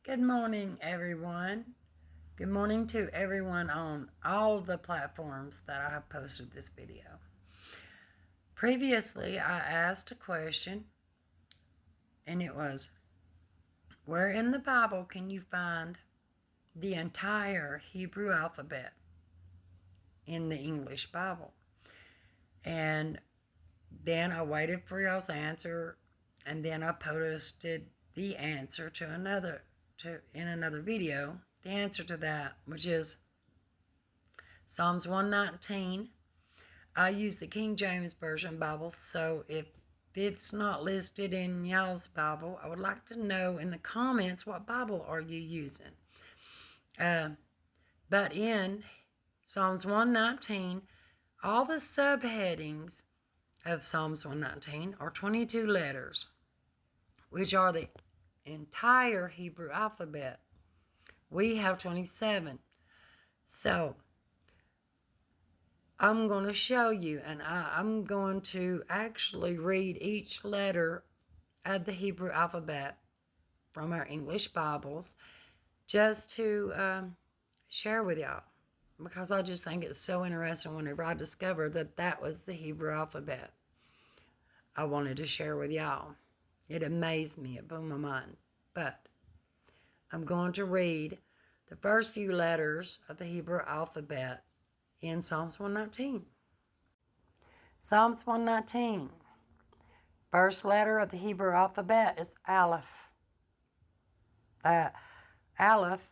Good morning, everyone. Good morning to everyone on all the platforms that I have posted this video. Previously, I asked a question, and it was, where in the Bible can you find the entire Hebrew alphabet in the English Bible? And then I waited for y'all's answer, and then I posted the answer in another video. The answer to that, which is Psalms 119. I use the King James Version Bible, so if it's not listed in y'all's Bible, I would like to know in the comments what Bible are you using. But in Psalms 119, all the subheadings of Psalms 119 are 22 letters, which are the entire Hebrew alphabet. We have 27. So I'm going to show you, and I'm going to actually read each letter of the Hebrew alphabet from our English Bibles just to share with y'all, because I just think it's so interesting whenever I discovered that that was the Hebrew alphabet. I wanted to share with y'all. It amazed me. It blew my mind. But I'm going to read the first few letters of the Hebrew alphabet in Psalms 119. Psalms 119. First letter of the Hebrew alphabet is Aleph. Aleph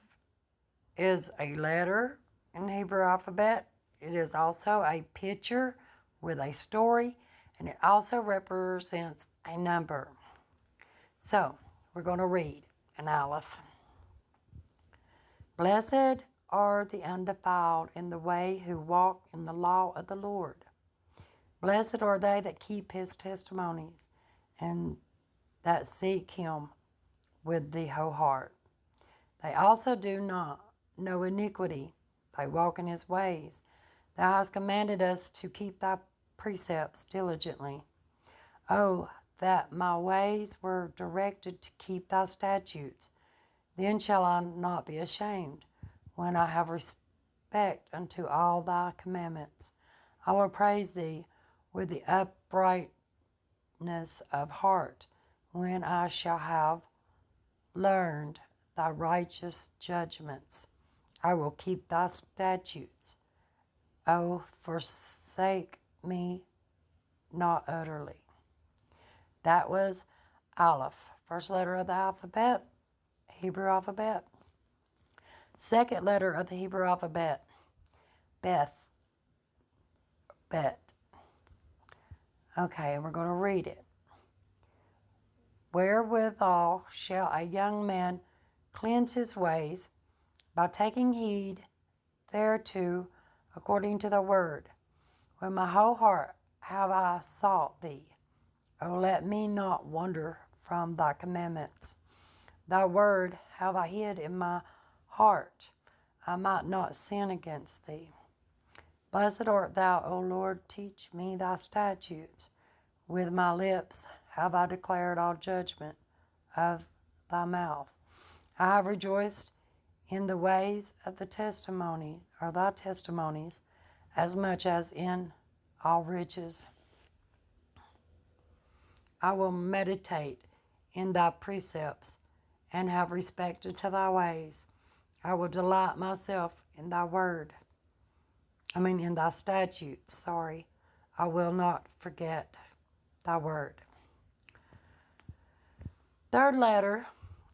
is a letter in the Hebrew alphabet. It is also a picture with a story, and it also represents a number. So, we're going to read an Aleph. Blessed are the undefiled in the way who walk in the law of the Lord. Blessed are they that keep his testimonies and that seek him with the whole heart. They also do not know iniquity. They walk in his ways. Thou hast commanded us to keep thy precepts diligently. Oh, that my ways were directed to keep thy statutes. Then shall I not be ashamed, when I have respect unto all thy commandments. I will praise thee with the uprightness of heart, when I shall have learned thy righteous judgments. I will keep thy statutes. O forsake me not utterly. That was Aleph, first letter of the alphabet, Hebrew alphabet. Second letter of the Hebrew alphabet, Beth, Bet. Okay, we're going to read it. Wherewithal shall a young man cleanse his ways, by taking heed thereto according to the word. With my whole heart have I sought thee. O let me not wander from thy commandments. Thy word have I hid in my heart, I might not sin against thee. Blessed art thou, O Lord, teach me thy statutes. With my lips have I declared all judgment of thy mouth. I have rejoiced in the ways of the testimony, or thy testimonies, as much as in all riches. I will meditate in thy precepts, and have respect unto thy ways. I will delight myself in thy word. In thy statutes, I will not forget thy word. Third letter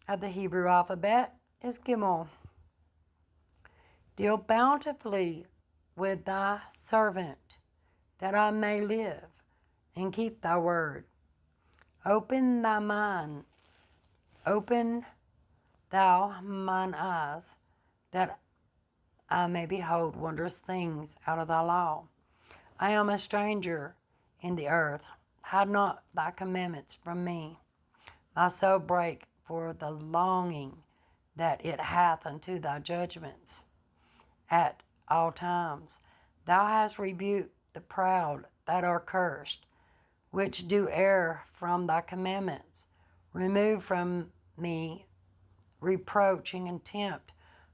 of the Hebrew alphabet is Gimel. Deal bountifully with thy servant, that I may live and keep thy word. Open thou mine eyes, that I may behold wondrous things out of thy law. I am a stranger in the earth. Hide not thy commandments from me. My soul break for the longing that it hath unto thy judgments. At all times thou hast rebuked the proud that are cursed, which do err from thy commandments. Remove from me reproach and contempt,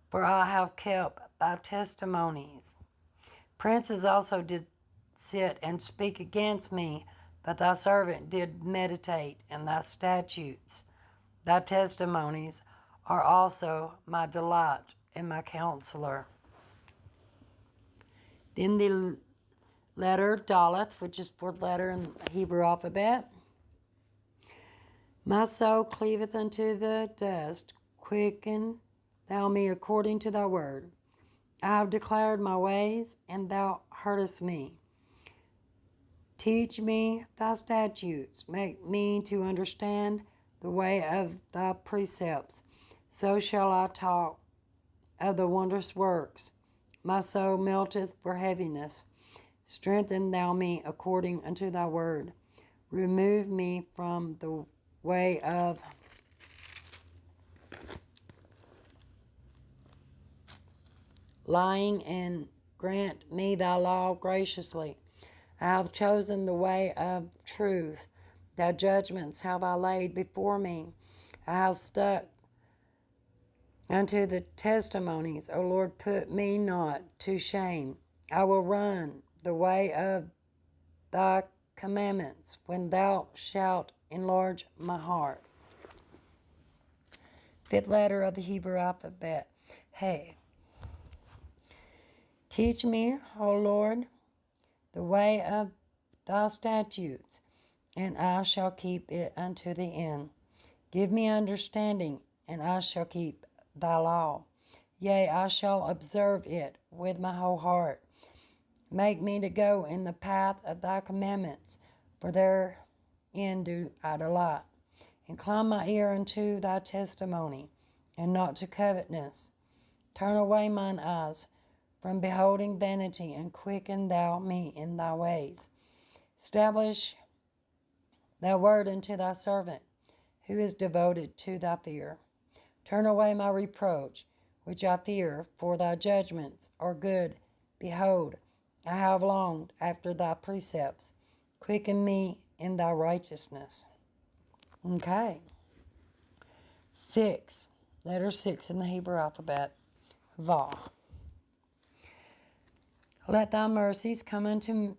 for I have kept thy testimonies. Princes also did sit and speak against me, but thy servant did meditate in thy statutes. Thy testimonies are also my delight and my counselor. Then the letter Daleth, which is fourth letter in the Hebrew alphabet. My soul cleaveth unto the dust. Quicken thou me according to thy word. I have declared my ways, and thou heardest me. Teach me thy statutes. Make me to understand the way of thy precepts. So shall I talk of the wondrous works. My soul melteth for heaviness. Strengthen thou me according unto thy word. Remove me from the way of lying, and grant me thy law graciously. I have chosen the way of truth. Thy judgments have I laid before me. I have stuck unto the testimonies. O Lord, put me not to shame. I will run the way of thy commandments when thou shalt enlarge my heart. Fifth letter of the Hebrew alphabet. Hey. Teach me, O Lord, the way of thy statutes, and I shall keep it unto the end. Give me understanding, and I shall keep thy law. Yea, I shall observe it with my whole heart. Make me to go in the path of thy commandments, for therein do I delight. Incline my ear unto thy testimony, and not to covetousness. Turn away mine eyes from beholding vanity, and quicken thou me in thy ways. Establish thy word unto thy servant, who is devoted to thy fear. Turn away my reproach, which I fear, for thy judgments are good. Behold, I have longed after thy precepts. Quicken me in thy righteousness. Okay. 6. Letter 6 in the Hebrew alphabet. Vav. Let thy mercies come unto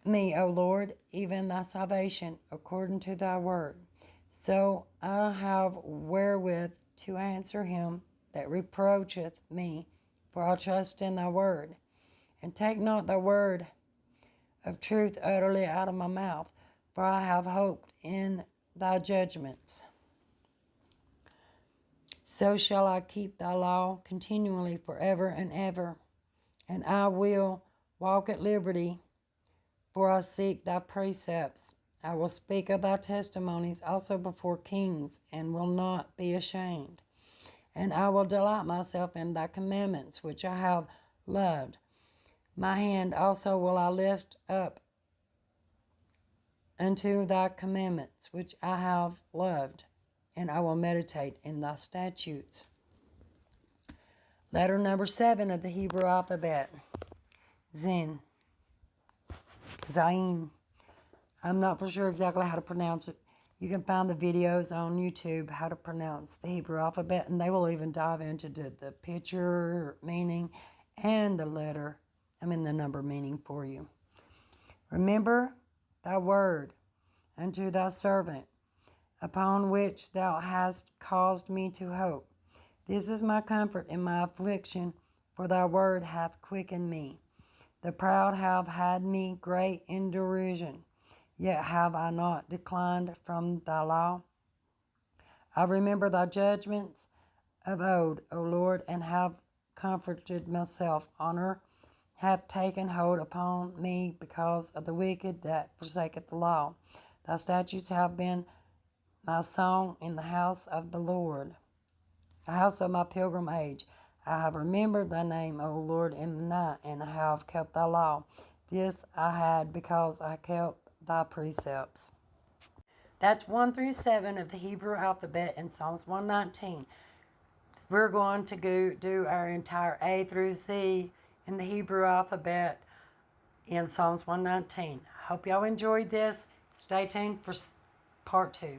me, O Lord, even thy salvation, according to thy word. So I have wherewith to answer him that reproacheth me, for I trust in thy word. And take not thy word of truth utterly out of my mouth, for I have hoped in thy judgments. So shall I keep thy law continually forever and ever, and I will walk at liberty, for I seek thy precepts. I will speak of thy testimonies also before kings, and will not be ashamed. And I will delight myself in thy commandments, which I have loved. My hand also will I lift up unto thy commandments, which I have loved, and I will meditate in thy statutes. Letter number 7 of the Hebrew alphabet. Zain. I'm not for sure exactly how to pronounce it. You can find the videos on YouTube how to pronounce the Hebrew alphabet, and they will even dive into the picture meaning and the number meaning for you. Remember thy word unto thy servant, upon which thou hast caused me to hope. This is my comfort in my affliction, for thy word hath quickened me. The proud have had me great in derision, yet have I not declined from thy law. I remember thy judgments of old, O Lord, and have comforted myself. Honor hath taken hold upon me because of the wicked that forsaketh the law. Thy statutes have been my song in the house of the Lord, the house of my pilgrim age. I have remembered thy name, O Lord, in the night, and I have kept thy law. This I had because I kept thy precepts. That's 1 through 7 of the Hebrew alphabet in Psalms 119. We're going to go do our entire A through Z in the Hebrew alphabet in Psalms 119. Hope y'all enjoyed this. Stay tuned for part 2.